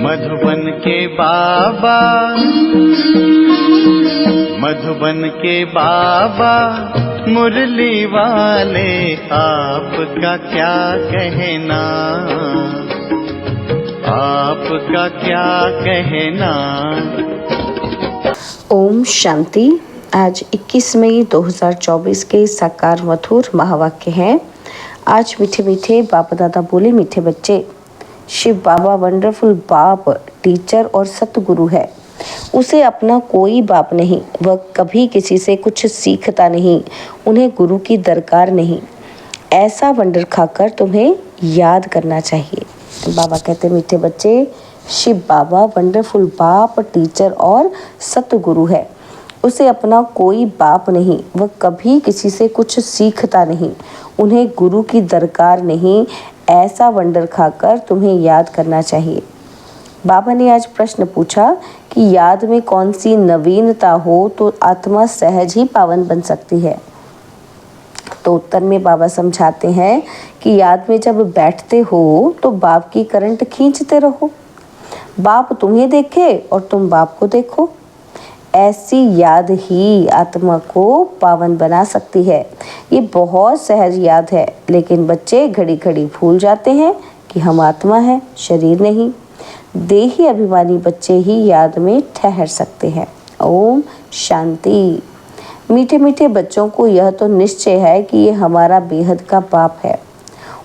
मधुबन के बाबा, मधुबन के बाबा मुरली वाले, आपका क्या कहना, आपका क्या कहना। ओम शांति। आज 21 मई 2024 के साकार मधुर महावाक्य हैं। आज मीठे मीठे बाप दादा बोले, मीठे बच्चे, शिव बाबा वंडरफुल बाप, टीचर और सतगुरु है। उसे अपना कोई बाप नहीं, वह कभी किसी से कुछ सीखता नहीं, उन्हें गुरु की दरकार नहीं। ऐसा वंडर खाकर तुम्हें याद करना चाहिए। बाबा कहते, मीठे बच्चे, शिव बाबा वंडरफुल बाप, टीचर और सतगुरु है। उसे अपना कोई बाप नहीं, वह कभी किसी से कुछ सीखता नहीं, उन्हें गुरु की दरकार नहीं। ऐसा वंडर खाकर तुम्हें याद करना चाहिए। बाबा ने आज प्रश्न पूछा कि याद में कौन सी नवीनता हो तो आत्मा सहज ही पावन बन सकती है। तो उत्तर में बाबा समझाते हैं कि याद में जब बैठते हो तो बाप की करंट खींचते रहो, बाप तुम्हें देखे और तुम बाप को देखो। ऐसी याद ही आत्मा को पावन बना सकती है। ये बहुत सहज याद है, लेकिन बच्चे घड़ी घड़ी भूल जाते हैं कि हम आत्मा हैं, शरीर नहीं। देही अभिमानी बच्चे ही याद में ठहर सकते हैं। ओम शांति। मीठे मीठे बच्चों को यह तो निश्चय है कि ये हमारा बेहद का बाप है।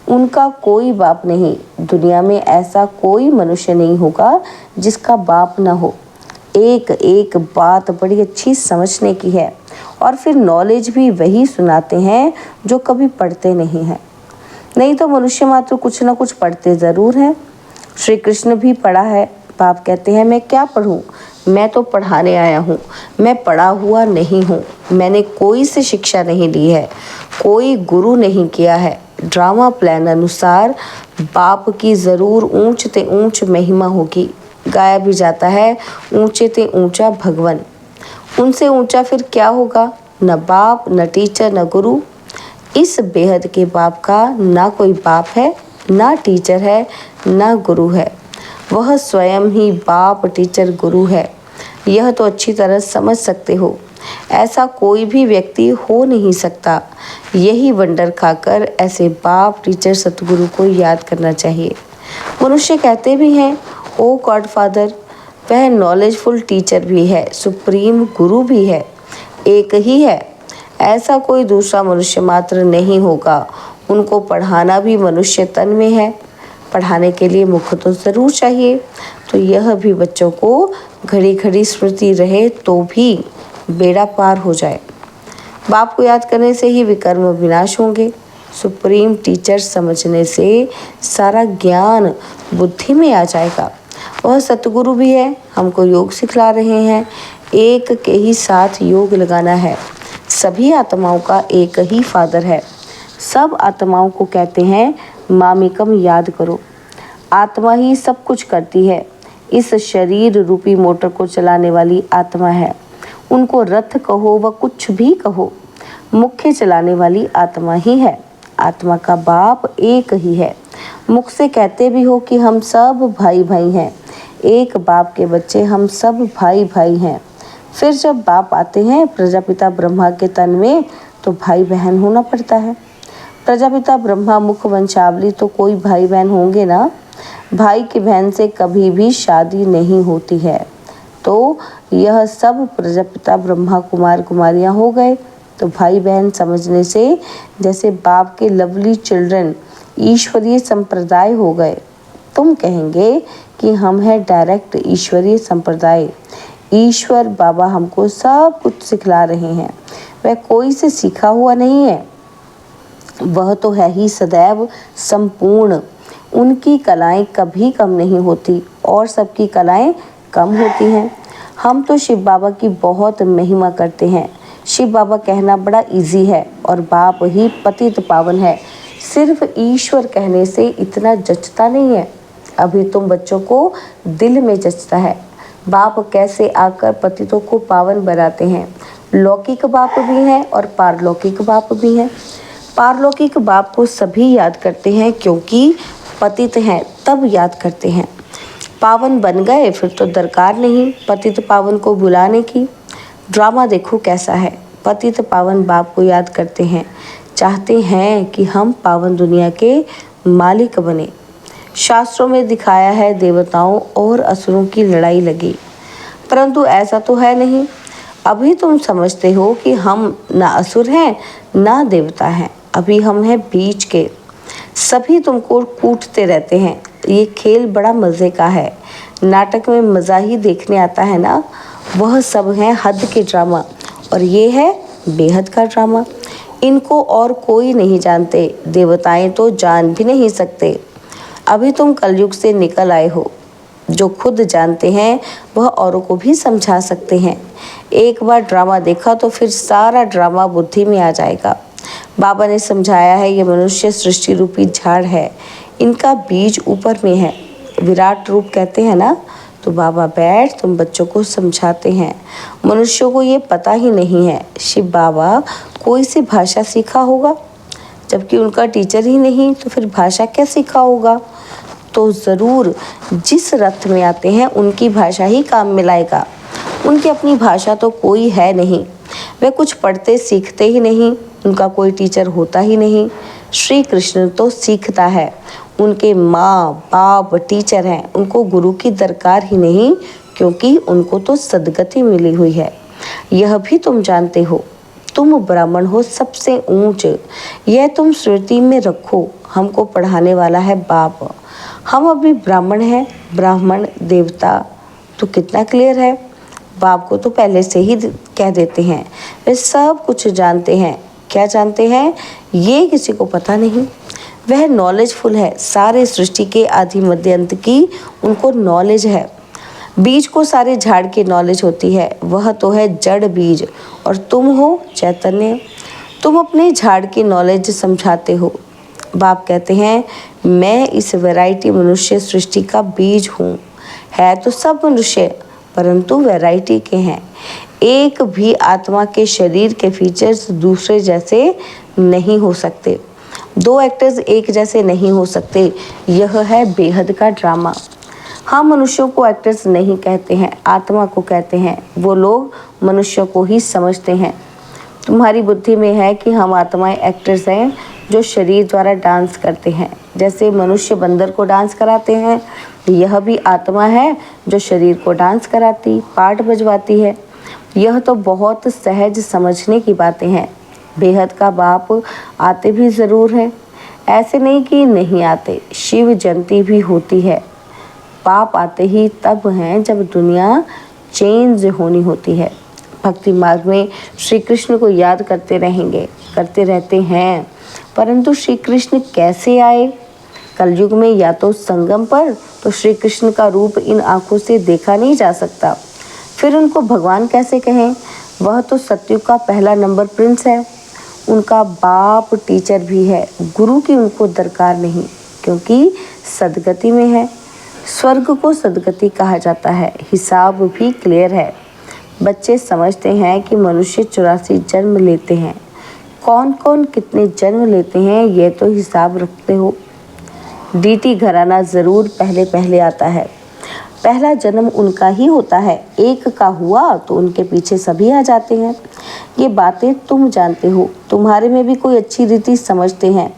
उनका कोई बाप नहीं। दुनिया में ऐसा कोई मनुष्य नहीं होगा जिसका बाप न हो। एक एक बात बड़ी अच्छी समझने की है, और फिर नॉलेज भी वही सुनाते हैं जो कभी पढ़ते नहीं हैं। नहीं तो मनुष्य मात्र कुछ न कुछ पढ़ते ज़रूर हैं। श्री कृष्ण भी पढ़ा है। बाप कहते हैं, मैं क्या पढ़ूं, मैं तो पढ़ाने आया हूँ, मैं पढ़ा हुआ नहीं हूँ। मैंने कोई से शिक्षा नहीं ली है, कोई गुरु नहीं किया है। ड्रामा प्लान अनुसार बाप की ज़रूर ऊंच ते ऊंच महिमा होगी। गाया भी जाता है, ऊंचे ते ऊंचा भगवन। उनसे ऊंचा फिर क्या होगा? न बाप, न टीचर, न गुरु। इस बेहद के बाप का ना कोई बाप है, ना टीचर है, ना गुरु है। वह स्वयं ही बाप, टीचर, गुरु है। यह तो अच्छी तरह समझ सकते हो। ऐसा कोई भी व्यक्ति हो नहीं सकता। यही वंडर खाकर ऐसे बाप, टीचर, सतगुरु को याद करना चाहिए। मनुष्य कहते भी हैं, ओ गॉड फादर, वह नॉलेजफुल टीचर भी है, सुप्रीम गुरु भी है, एक ही है। ऐसा कोई दूसरा मनुष्य मात्र नहीं होगा। उनको पढ़ाना भी मनुष्य तन में है। पढ़ाने के लिए मुख तो ज़रूर चाहिए। तो यह भी बच्चों को घड़ी घड़ी स्मृति रहे तो भी बेड़ा पार हो जाए। बाप को याद करने से ही विकर्म विनाश होंगे। सुप्रीम टीचर समझने से सारा ज्ञान बुद्धि में आ जाएगा। वह सतगुरु भी है, हमको योग सिखला रहे हैं। एक के ही साथ योग लगाना है। सभी आत्माओं का एक ही फादर है। सब आत्माओं को कहते हैं, मामिकम याद करो। आत्मा ही सब कुछ करती है। इस शरीर रूपी मोटर को चलाने वाली आत्मा है। उनको रथ कहो व कुछ भी कहो, मुख्य चलाने वाली आत्मा ही है। आत्मा का बाप एक ही है। मुख से कहते भी हो कि हम सब भाई भाई हैं। एक बाप के बच्चे हम सब भाई भाई हैं। फिर जब बाप आते हैं प्रजापिता ब्रह्मा के तन में, तो भाई बहन होना पड़ता है। प्रजापिता ब्रह्मा मुख वंशावली, तो कोई भाई बहन होंगे ना। भाई की बहन से कभी भी शादी नहीं होती है। तो यह सब प्रजापिता ब्रह्मा कुमार कुमारियाँ हो गए। तो भाई बहन समझने से जैसे बाप के लवली चिल्ड्रन ईश्वरीय संप्रदाय हो गए। तुम कहेंगे कि हम हैं डायरेक्ट ईश्वरीय संप्रदाय। ईश्वर बाबा हमको सब कुछ सिखला रहे हैं। वह कोई से सीखा हुआ नहीं है, वह तो है ही सदैव संपूर्ण। उनकी कलाएं कभी कम नहीं होती और सबकी कलाएं कम होती हैं। हम तो शिव बाबा की बहुत महिमा करते हैं। शिव बाबा कहना बड़ा इजी है और बाप ही पतित पावन है। सिर्फ ईश्वर कहने से इतना जचता नहीं है। अभी तुम बच्चों को दिल में जचता है। बाप कैसे आकर पतितों को पावन बनाते हैं। लौकिक बाप भी हैं और पारलौकिक बाप भी हैं। पारलौकिक बाप को सभी याद करते हैं क्योंकि पतित हैं तब याद करते हैं। पावन बन गए फिर तो दरकार नहीं पतित पावन को बुलाने की। ड्रामा देखो कैसा है, पतित पावन बाप को याद करते हैं, चाहते हैं कि हम पावन दुनिया के मालिक बने। शास्त्रों में दिखाया है देवताओं और असुरों की लड़ाई लगी, परंतु ऐसा तो है नहीं। अभी तुम समझते हो कि हम ना असुर हैं ना देवता हैं, अभी हम हैं बीच के। सभी तुमको कूटते रहते हैं। ये खेल बड़ा मज़े का है, नाटक में मज़ा ही देखने आता है ना। वह सब है हद के ड्रामा और ये है बेहद का ड्रामा। इनको और कोई नहीं जानते, देवताएं तो जान भी नहीं सकते। अभी तुम कलयुग से निकल आए हो। जो खुद जानते हैं वह औरों को भी समझा सकते हैं। एक बार ड्रामा देखा तो फिर सारा ड्रामा बुद्धि में आ जाएगा। बाबा ने समझाया है ये मनुष्य सृष्टि रूपी झाड़ है, इनका बीज ऊपर में है, विराट रूप कहते हैं ना। तो बाबा बैठ तुम बच्चों को समझाते हैं। मनुष्यों को ये पता ही नहीं है शिव बाबा कोई सी भाषा सीखा होगा, जबकि उनका टीचर ही नहीं तो फिर भाषा क्या सीखा होगा। तो ज़रूर जिस रथ में आते हैं उनकी भाषा ही काम में लाएगा। उनकी अपनी भाषा तो कोई है नहीं, वे कुछ पढ़ते सीखते ही नहीं, उनका कोई टीचर होता ही नहीं। श्री कृष्ण तो सीखता है, उनके माँ बाप टीचर हैं, उनको गुरु की दरकार ही नहीं, क्योंकि उनको तो सद्गति मिली हुई है। यह भी तुम जानते हो। तुम ब्राह्मण हो सबसे ऊंच, यह तुम स्मृति में रखो। हमको पढ़ाने वाला है बाप, हम अभी ब्राह्मण हैं। ब्राह्मण देवता तो कितना क्लियर है। बाप को तो पहले से ही कह देते हैं, वे सब कुछ जानते हैं। क्या जानते हैं ये किसी को पता नहीं। वह नॉलेजफुल है, सारे सृष्टि के आदि मध्य अंत की उनको नॉलेज है। बीज को सारे झाड़ की नॉलेज होती है, वह तो है जड़ बीज और तुम हो चैतन्य। तुम अपने झाड़ की नॉलेज समझाते हो। बाप कहते हैं मैं इस वैरायटी मनुष्य सृष्टि का बीज हूँ। है तो सब मनुष्य परंतु वैरायटी के हैं। एक भी आत्मा के शरीर के फीचर्स दूसरे जैसे नहीं हो सकते। दो एक्टर्स एक जैसे नहीं हो सकते। यह है बेहद का ड्रामा। हम मनुष्यों को एक्टर्स नहीं कहते हैं, आत्मा को कहते हैं। वो लोग मनुष्यों को ही समझते हैं। तुम्हारी बुद्धि में है कि हम आत्माएं एक्टर्स हैं जो शरीर द्वारा डांस करते हैं। जैसे मनुष्य बंदर को डांस कराते हैं, यह भी आत्मा है जो शरीर को डांस कराती, पार्ट बजवाती है। यह तो बहुत सहज समझने की बातें हैं। बेहद का बाप आते भी ज़रूर हैं, ऐसे नहीं कि नहीं आते। शिव जयंती भी होती है। बाप आते ही तब हैं जब दुनिया चेंज होनी होती है। भक्ति मार्ग में श्री कृष्ण को याद करते रहेंगे, करते रहते हैं, परंतु श्री कृष्ण कैसे आए? कलयुग में या तो संगम पर तो श्री कृष्ण का रूप इन आंखों से देखा नहीं जा सकता, फिर उनको भगवान कैसे कहें? वह तो सतयुग का पहला नंबर प्रिंस है। उनका बाप टीचर भी है, गुरु की उनको दरकार नहीं, क्योंकि सदगति में है। स्वर्ग को सदगति कहा जाता है। हिसाब भी क्लियर है। बच्चे समझते हैं कि मनुष्य 84 जन्म लेते हैं। कौन कौन कितने जन्म लेते हैं ये तो हिसाब रखते हो। डीटी घराना ज़रूर पहले पहले आता है। पहला जन्म उनका ही होता है। एक का हुआ तो उनके पीछे सभी आ जाते हैं। ये बातें तुम जानते हो। तुम्हारे में भी कोई अच्छी रीति समझते हैं,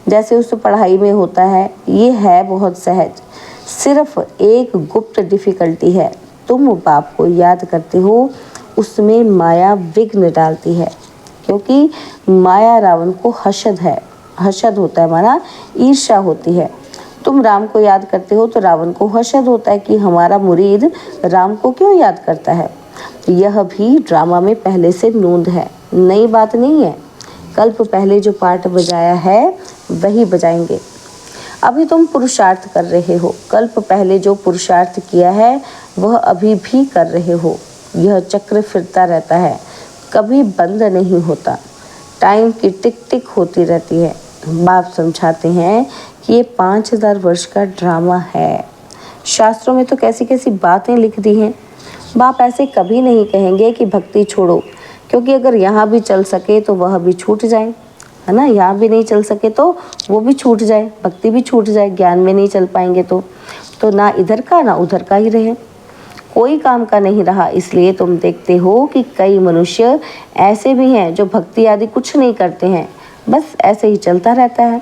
जैसे उस पढ़ाई में होता है। ये है बहुत सहज, सिर्फ एक गुप्त डिफ़िकल्टी है। तुम बाप को याद करते हो, उसमें माया विघ्न डालती है, क्योंकि माया रावण को हसद है। हसद होता है माना ईर्ष्या होती है। तुम राम को याद करते हो तो रावण को हसद होता है कि हमारा मुरीद राम को क्यों याद करता है। यह भी ड्रामा में पहले से नोंद है, नई बात नहीं है। कल्प पहले जो पार्ट बजाया है वही बजाएंगे। अभी तुम पुरुषार्थ कर रहे हो। कल्प पहले जो पुरुषार्थ किया है वह अभी भी कर रहे हो। यह चक्र फिरता रहता है, कभी बंद नहीं होता। टाइम की टिक टिक होती रहती है। बाप समझाते हैं कि ये 5000 वर्ष का ड्रामा है। शास्त्रों में तो कैसी कैसी बातें लिख दी हैं। बाप ऐसे कभी नहीं कहेंगे कि भक्ति छोड़ो, क्योंकि अगर यहाँ भी चल सके तो वह भी छूट जाए, है ना। यहाँ भी नहीं चल सके तो वो भी छूट जाए, भक्ति भी छूट जाए, ज्ञान में नहीं चल पाएंगे तो तो ना इधर का ना उधर का ही रहे, कोई काम का नहीं रहा। इसलिए तुम देखते हो कि कई मनुष्य ऐसे भी हैं जो भक्ति आदि कुछ नहीं करते हैं, बस ऐसे ही चलता रहता है।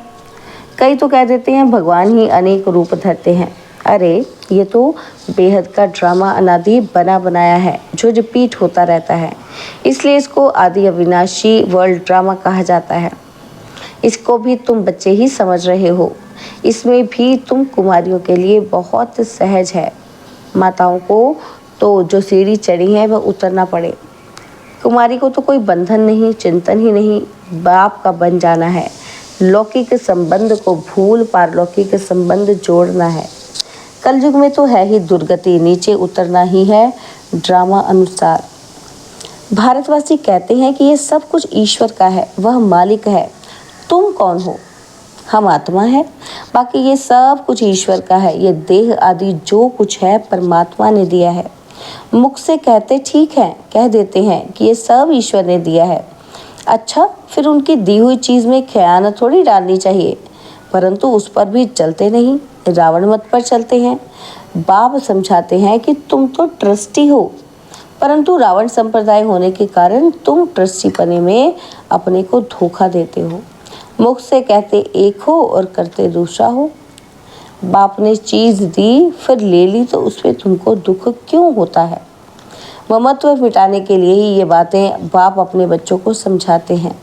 कई तो कह देते हैं भगवान ही अनेक रूप धरते हैं। अरे ये तो बेहद का ड्रामा अनादि बना बनाया है जो रिपीट होता रहता है, इसलिए इसको आदि अविनाशी वर्ल्ड ड्रामा कहा जाता है। इसको भी तुम बच्चे ही समझ रहे हो, इसमें भी तुम कुमारियों के लिए बहुत सहज है। माताओं को तो जो सीढ़ी चढ़ी है वह उतरना पड़े, कुमारी को तो कोई बंधन नहीं, चिंतन ही नहीं, बाप का बन जाना है। लौकिक संबंध को भूल पारलौकिक संबंध जोड़ना है। कलयुग में तो है ही दुर्गति, नीचे उतरना ही है ड्रामा अनुसार। भारतवासी कहते हैं कि ये सब कुछ ईश्वर का है, वह मालिक है। तुम कौन हो? हम आत्मा है, बाकी ये सब कुछ ईश्वर का है। ये देह आदि जो कुछ है परमात्मा ने दिया है। मुख से कहते ठीक है, कह देते हैं कि ये सब ईश्वर ने दिया है। अच्छा, फिर उनकी दी हुई चीज़ में खयानत थोड़ी डालनी चाहिए, परंतु उस पर भी चलते नहीं, रावण मत पर चलते हैं। बाप समझाते हैं कि तुम तो ट्रस्टी हो, परंतु रावण संप्रदाय होने के कारण तुम ट्रस्टी पने में अपने को धोखा देते हो। मुख से कहते एक हो और करते दूसरा हो। बाप ने चीज़ दी फिर ले ली तो उसमें तुमको दुख क्यों होता है? ममत्व मिटाने के लिए ही ये बातें बाप अपने बच्चों को समझाते हैं।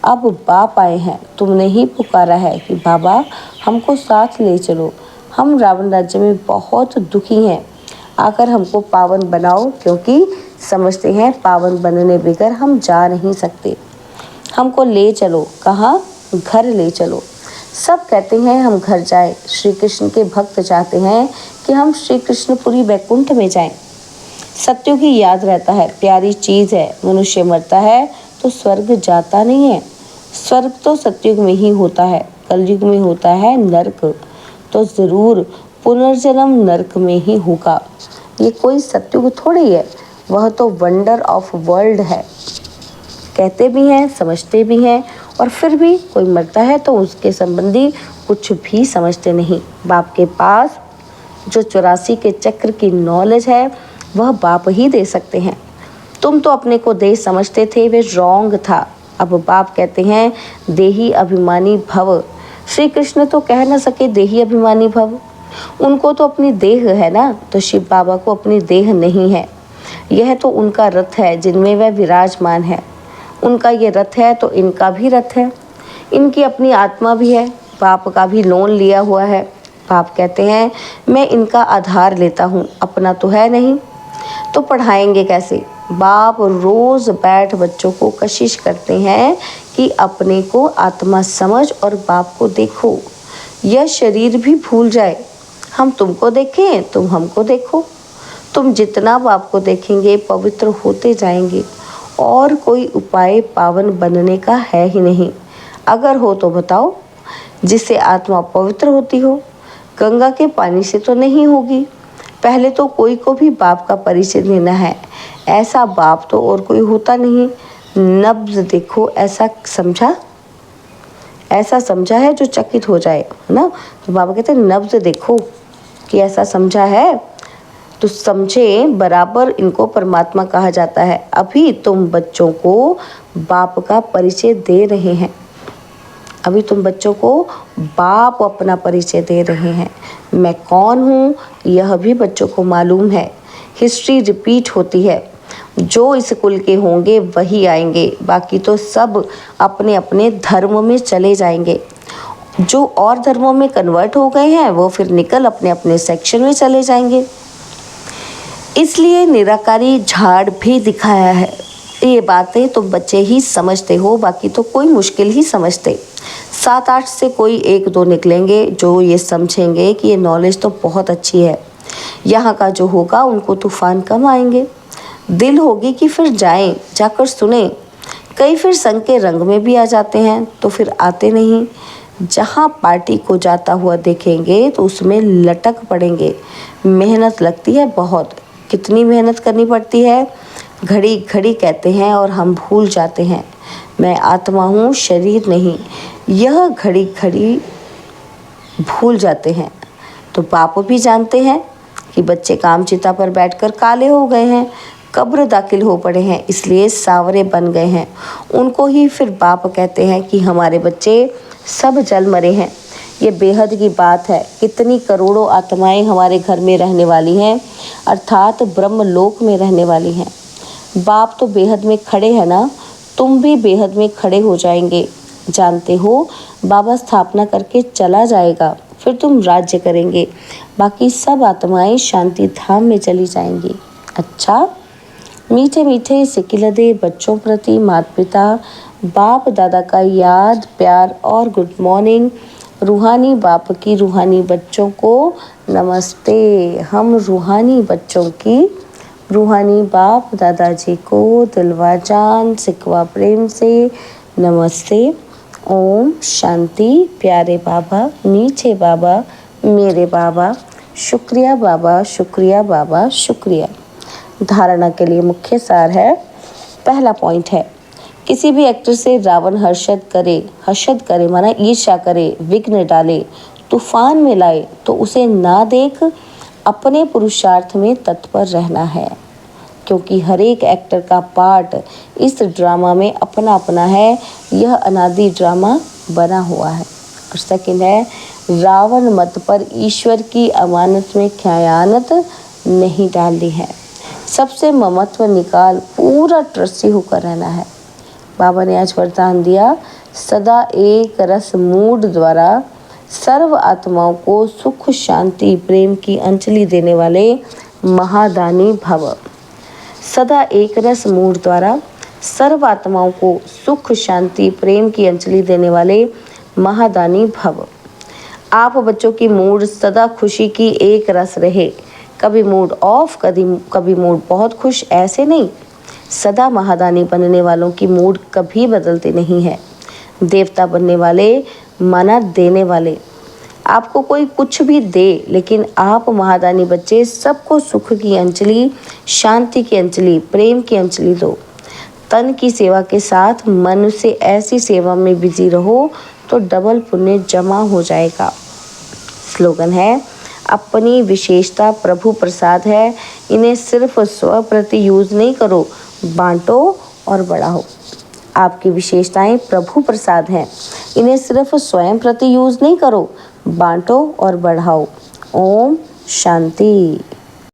अब बाप आए हैं, तुमने ही पुकारा है कि बाबा हमको साथ ले चलो, हम रावण राज्य में बहुत दुखी हैं, आकर हमको पावन बनाओ, क्योंकि समझते हैं पावन बनने बगैर हम जा नहीं सकते। हमको ले चलो। कहाँ? घर ले चलो। सब कहते हैं हम घर जाएं। श्री कृष्ण के भक्त चाहते हैं कि हम श्री कृष्णपुरी वैकुंठ में जाएं। सत्यों की याद रहता है, प्यारी चीज़ है। मनुष्य मरता है तो स्वर्ग जाता नहीं है। स्वर्ग तो सत्युग में ही होता है, कलयुग में होता है नरक, तो ज़रूर पुनर्जन्म नरक में ही होगा। ये कोई सत्युग थोड़ी है, वह तो वंडर ऑफ वर्ल्ड है। कहते भी हैं, समझते भी हैं, और फिर भी कोई मरता है तो उसके संबंधी कुछ भी समझते नहीं। बाप के पास जो 84 के चक्र की नॉलेज है वह बाप ही दे सकते हैं। तुम तो अपने को देह समझते थे, वे रॉन्ग था। अब बाप कहते हैं देही अभिमानी भव। श्री कृष्ण तो कह न सके देही अभिमानी भव, उनको तो अपनी देह है ना, तो शिव बाबा को अपनी देह नहीं है। यह तो उनका रथ है जिनमें वह विराजमान है। उनका ये रथ है तो इनका भी रथ है। इनकी अपनी आत्मा भी है, बाप का भी लोन लिया हुआ है। बाप कहते हैं मैं इनका आधार लेता हूँ, अपना तो है नहीं, तो पढ़ाएंगे कैसे? बाप रोज़ बैठ बच्चों को कशिश करते हैं कि अपने को आत्मा समझ और बाप को देखो। यह शरीर भी भूल जाए, हम तुमको देखें, तुम हमको देखो। तुम जितना बाप को देखेंगे पवित्र होते जाएंगे, और कोई उपाय पावन बनने का है ही नहीं। अगर हो तो बताओ, जिससे आत्मा पवित्र होती हो। गंगा के पानी से तो नहीं होगी। पहले तो कोई को भी बाप का परिचय देना है। ऐसा बाप तो और कोई होता नहीं। नब्ज देखो, ऐसा समझा है जो चकित हो जाए, है ना। तो बाबा कहते हैं नब्ज देखो कि ऐसा समझा है तो समझे बराबर इनको परमात्मा कहा जाता है। अभी तुम बच्चों को बाप का परिचय दे रहे हैं, अभी तुम बच्चों को बाप अपना परिचय दे रहे हैं। मैं कौन हूँ यह भी बच्चों को मालूम है। हिस्ट्री रिपीट होती है, जो इस कुल के होंगे वही आएंगे, बाकी तो सब अपने अपने धर्म में चले जाएंगे। जो और धर्मों में कन्वर्ट हो गए हैं वो फिर निकल अपने अपने सेक्शन में चले जाएंगे। इसलिए निराकारी झाड़ भी दिखाया है। ये बातें तो बच्चे ही समझते हो, बाकी तो कोई मुश्किल ही समझते। 7-8 से कोई 1-2 निकलेंगे जो ये समझेंगे कि ये नॉलेज तो बहुत अच्छी है। यहाँ का जो होगा उनको तूफान कम आएंगे। दिल होगी कि फिर जाएं, जाकर सुने। कई फिर संग के रंग में भी आ जाते हैं तो फिर आते नहीं। जहाँ पार्टी को जाता हुआ देखेंगे तो उसमें लटक पड़ेंगे। मेहनत लगती है बहुत। कितनी मेहनत करनी पड़ती है? घड़ी घड़ी कहते हैं और हम भूल जाते हैं मैं आत्मा हूँ, शरीर नहीं। यह घड़ी घड़ी भूल जाते हैं। तो बाप भी जानते हैं कि बच्चे कामचिता पर बैठकर काले हो गए हैं, कब्र दाखिल हो पड़े हैं, इसलिए सावरे बन गए हैं। उनको ही फिर बाप कहते हैं कि हमारे बच्चे सब जल मरे हैं। ये बेहद की बात है। कितनी करोड़ों आत्माएं हमारे घर में रहने वाली हैं, अर्थात ब्रह्मलोक में रहने वाली हैं। बाप तो बेहद में खड़े हैं ना, तुम भी बेहद में खड़े हो जाएंगे। जानते हो, बाबा स्थापना करके चला जाएगा, फिर तुम राज्य करेंगे, बाकी सब आत्माएं शांति धाम में चली जाएंगी। अच्छा, मीठे मीठे सिकिलदे बच्चों प्रति माता पिता बाप दादा का याद, प्यार और गुड मॉर्निंग। रूहानी बाप की रूहानी बच्चों को नमस्ते। हम रूहानी बच्चों की रूहानी बाप दादाजी को दिलवा जान सिकवा प्रेम से नमस्ते। ओम शांति। प्यारे बाबा, मीठे बाबा, मेरे बाबा, शुक्रिया बाबा, शुक्रिया बाबा, शुक्रिया। धारणा के लिए मुख्य सार है। पहला पॉइंट है, किसी भी एक्टर से रावण हर्षद करे माना ईर्ष्या करे, विघ्न डाले, तूफान में लाए तो उसे ना देख, अपने पुरुषार्थ में तत्पर रहना है, क्योंकि हर एक एक्टर का पार्ट इस ड्रामा में अपना अपना है। यह अनादि ड्रामा बना हुआ है। और सेकंड है, रावण मत पर ईश्वर की अमानत में खयानत नहीं डालनी है। सबसे ममत्व निकाल पूरा ट्रस्टी होकर रहना है। बाबा ने आज वरदान दिया, सदा एक रस मूड द्वारा सर्व आत्माओं को सुख शांति प्रेम की अंजलि देने वाले महादानी भव। सदा एक रस मूड द्वारा सर्व आत्माओं को सुख शांति प्रेम की अंजलि देने वाले महादानी भव। आप बच्चों की मूड सदा खुशी की एक रस रहे, कभी मूड ऑफ, कभी मूड बहुत खुश, ऐसे नहीं। सदा महादानी बनने वालों की मूड कभी बदलती नहीं है। देवता बनने वाले माना देने वाले। आपको कोई कुछ भी दे, लेकिन आप महादानी बच्चे सबको सुख की अंजलि, शांति की अंजलि, प्रेम की अंजलि दो। तन की सेवा के साथ मन से ऐसी सेवा में बिजी रहो तो डबल पुण्य जमा हो जाएगा। स्लोगन है, अपनी विशेषता प्रभु प्रसाद है, इन्हें सिर्फ स्व प्रति यूज नहीं करो, बांटो और बढ़ाओ। आपकी विशेषताएं प्रभु प्रसाद हैं, इन्हें सिर्फ स्वयं प्रति यूज नहीं करो, बांटो और बढ़ाओ। ओम शांति।